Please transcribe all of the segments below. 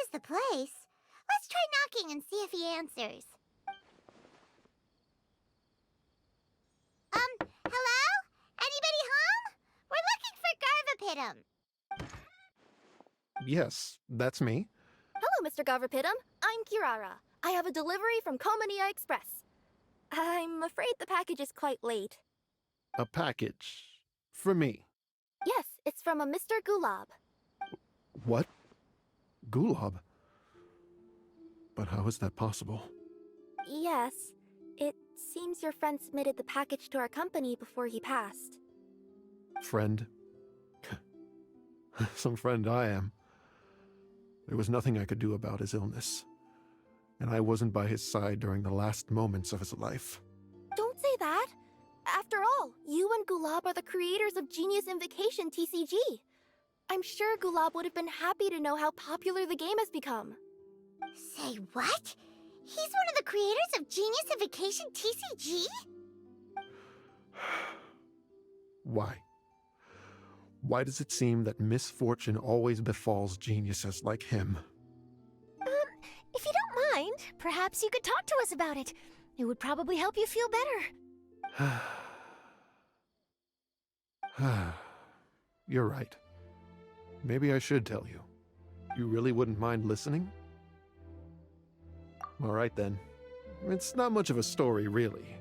is the place. Let's try knocking and see if he answers. Hello? Anybody home? We're looking for Garvapitum. Yes, that's me. Hello, Mr. Garvapitum. I'm Kirara. I have a delivery from Komania Express. I'm afraid the package is quite late. A package. For me. Yes, it's from a Mr. Gulab. What? Gulab? But how is that possible? Yes, it seems your friend submitted the package to our company before he passed. Friend? Some friend I am. There was nothing I could do about his illness, and I wasn't by his side during the last moments of his life. Don't say that! After all, you and Gulab are the creators of Genius Invocation TCG. I'm sure Gulab would have been happy to know how popular the game has become. Say what? He's one of the creators of Genius Invocation TCG? Why? Why does it seem that misfortune always befalls geniuses like him? If you don't mind, perhaps you could talk to us about it. It would probably help you feel better. You're right. Maybe I should tell you. You really wouldn't mind listening? All right then. It's not much of a story, really.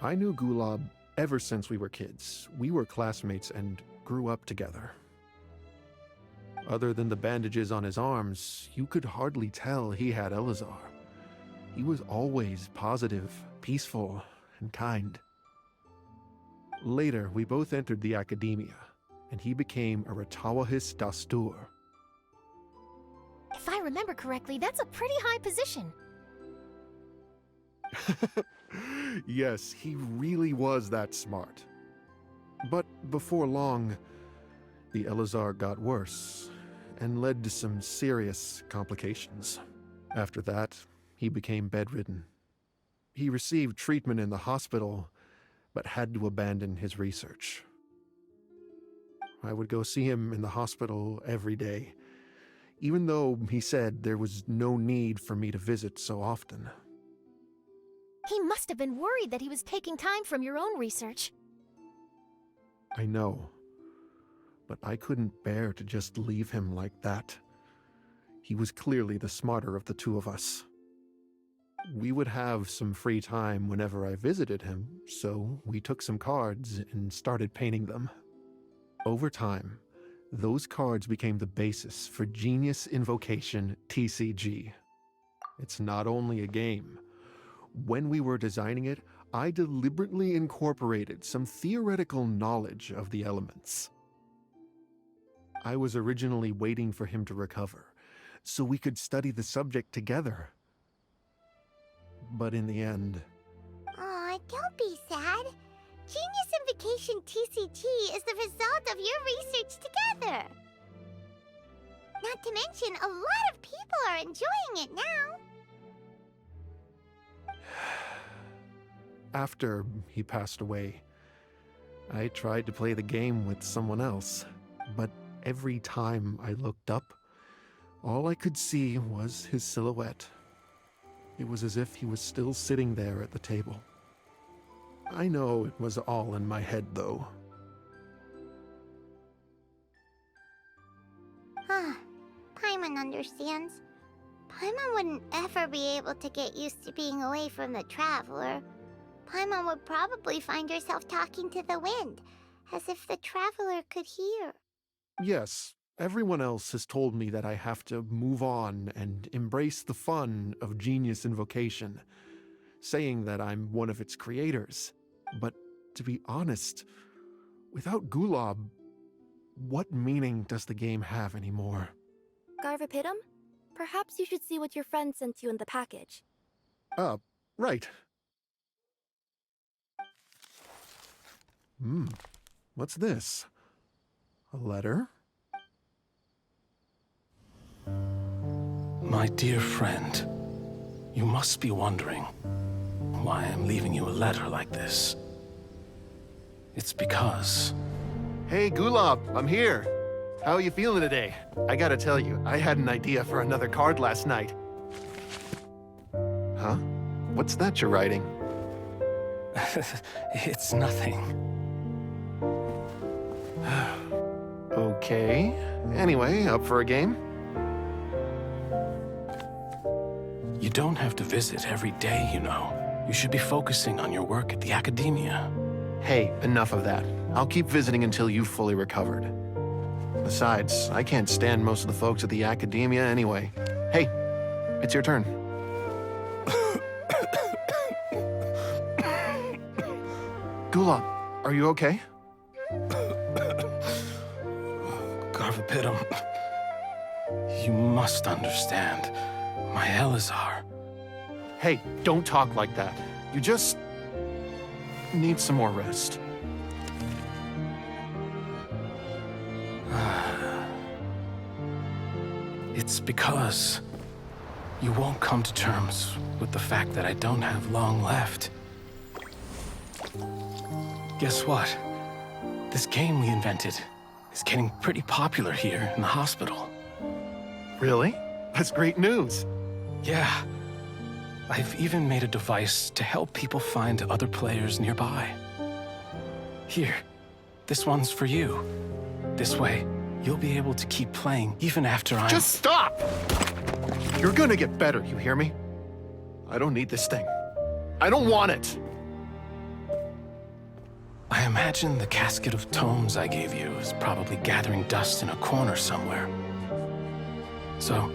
I knew Gulab ever since we were kids. We were classmates and grew up together. Other than the bandages on his arms, you could hardly tell he had Elazar. He was always positive, peaceful, and kind. Later, we both entered the academia, and he became a Ratawahis Dastur. If I remember correctly, that's a pretty high position. Yes, he really was that smart. But before long, the Elazar got worse and led to some serious complications. After that, he became bedridden. He received treatment in the hospital, but had to abandon his research. I would go see him in the hospital every day, even though he said there was no need for me to visit so often. He must have been worried that he was taking time from your own research. I know, but I couldn't bear to just leave him like that. He was clearly the smarter of the two of us. We would have some free time whenever I visited him, so we took some cards and started painting them. Over time, those cards became the basis for Genius Invocation TCG. It's not only a game. When we were designing it, I deliberately incorporated some theoretical knowledge of the elements. I was originally waiting for him to recover, so we could study the subject together. But in the end... Aw, don't be sad. Genius Invocation TCG is the result of your research together. Not to mention, a lot of people are enjoying it now. After he passed away, I tried to play the game with someone else, but every time I looked up, all I could see was his silhouette. It was as if he was still sitting there at the table. I know it was all in my head, though. Paimon understands. Paimon wouldn't ever be able to get used to being away from the Traveler. Paimon would probably find herself talking to the wind, as if the Traveler could hear. Yes, everyone else has told me that I have to move on and embrace the fun of Genius Invocation, saying that I'm one of its creators. But to be honest, without Gulab, what meaning does the game have anymore? Garvapitum? Perhaps you should see what your friend sent you in the package. Right. What's this? A letter? My dear friend, you must be wondering why I'm leaving you a letter like this. It's because... Hey, Gulab, I'm here. How are you feeling today? I gotta tell you, I had an idea for another card last night. Huh? What's that you're writing? It's nothing. Okay. Anyway, up for a game? You don't have to visit every day, you know. You should be focusing on your work at the academia. Hey, enough of that. I'll keep visiting until you've fully recovered. Besides, I can't stand most of the folks at the academia anyway. Hey, it's your turn. Gula, are you okay? Garvapitum, you must understand. My Elazar. Hey, don't talk like that. You just need some more rest. It's because you won't come to terms with the fact that I don't have long left. Guess what? This game we invented is getting pretty popular here in the hospital. Really? That's great news. Yeah. I've even made a device to help people find other players nearby. Here, this one's for you. This way, you'll be able to keep playing even after I'm— Just stop! You're gonna get better, you hear me? I don't need this thing. I don't want it! I imagine the casket of tomes I gave you is probably gathering dust in a corner somewhere. So,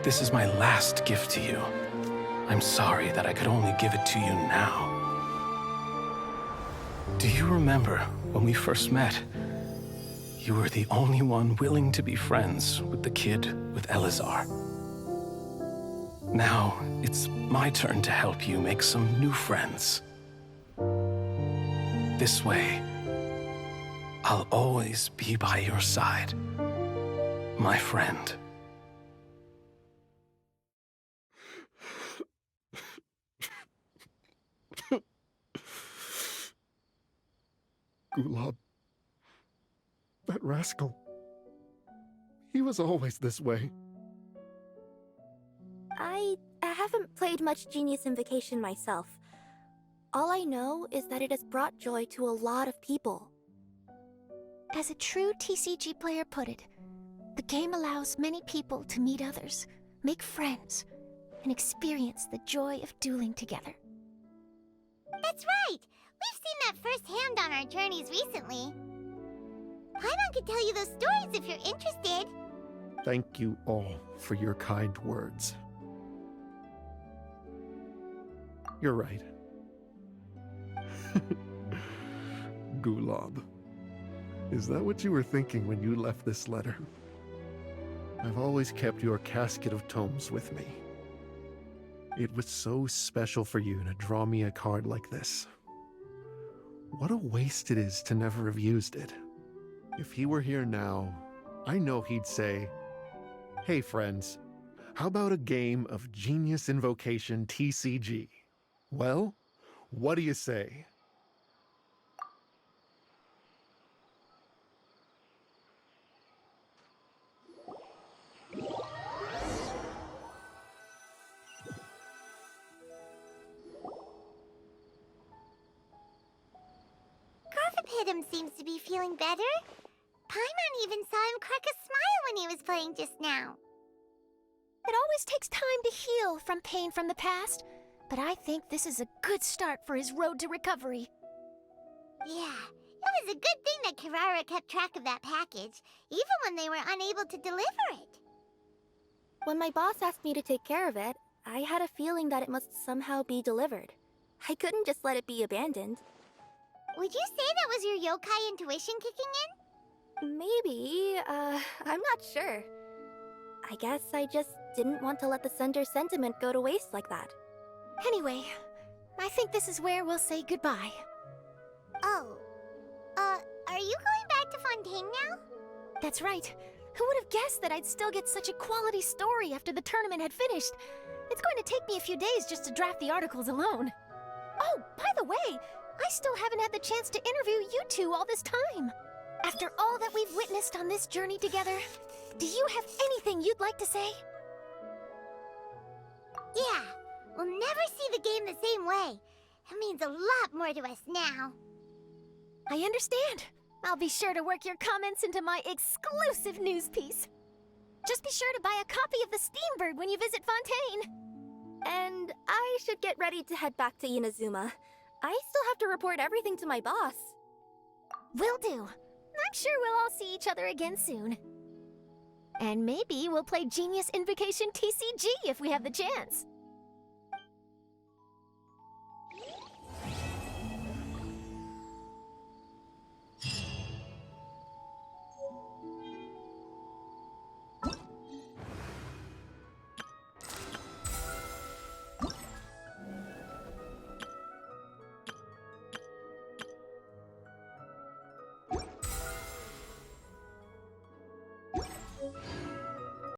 this is my last gift to you. I'm sorry that I could only give it to you now. Do you remember when we first met? You were the only one willing to be friends with the kid with Elazar. Now, it's my turn to help you make some new friends. This way, I'll always be by your side, my friend. Gulab. That rascal. He was always this way. I haven't played much Genius Invocation myself. All I know is that it has brought joy to a lot of people. As a true TCG player put it, the game allows many people to meet others, make friends, and experience the joy of dueling together. That's right! We've seen that firsthand on our journeys recently. Paimon could tell you those stories if you're interested. Thank you all for your kind words. You're right. Gulab. Is that what you were thinking when you left this letter? I've always kept your casket of tomes with me. It was so special for you to draw me a card like this. What a waste it is to never have used it. If he were here now, I know he'd say, "Hey friends, how about a game of Genius Invocation TCG? Well, what do you say?" Garvapitum seems to be feeling better. Paimon even saw him crack a smile when he was playing just now. It always takes time to heal from pain from the past, but I think this is a good start for his road to recovery. Yeah, it was a good thing that Kirara kept track of that package, even when they were unable to deliver it. When my boss asked me to take care of it, I had a feeling that it must somehow be delivered. I couldn't just let it be abandoned. Would you say that was your yokai intuition kicking in? Maybe, I'm not sure. I guess I just didn't want to let the sender's sentiment go to waste like that. Anyway, I think this is where we'll say goodbye. Oh. Are you going back to Fontaine now? That's right. Who would have guessed that I'd still get such a quality story after the tournament had finished? It's going to take me a few days just to draft the articles alone. Oh, by the way, I still haven't had the chance to interview you two all this time. After all that we've witnessed on this journey together, do you have anything you'd like to say? Yeah, we'll never see the game the same way. It means a lot more to us now. I understand. I'll be sure to work your comments into my exclusive news piece. Just be sure to buy a copy of the Steambird when you visit Fontaine. And I should get ready to head back to Inazuma. I still have to report everything to my boss. Will do. I'm sure we'll all see each other again soon. And maybe we'll play Genius Invocation TCG if we have the chance.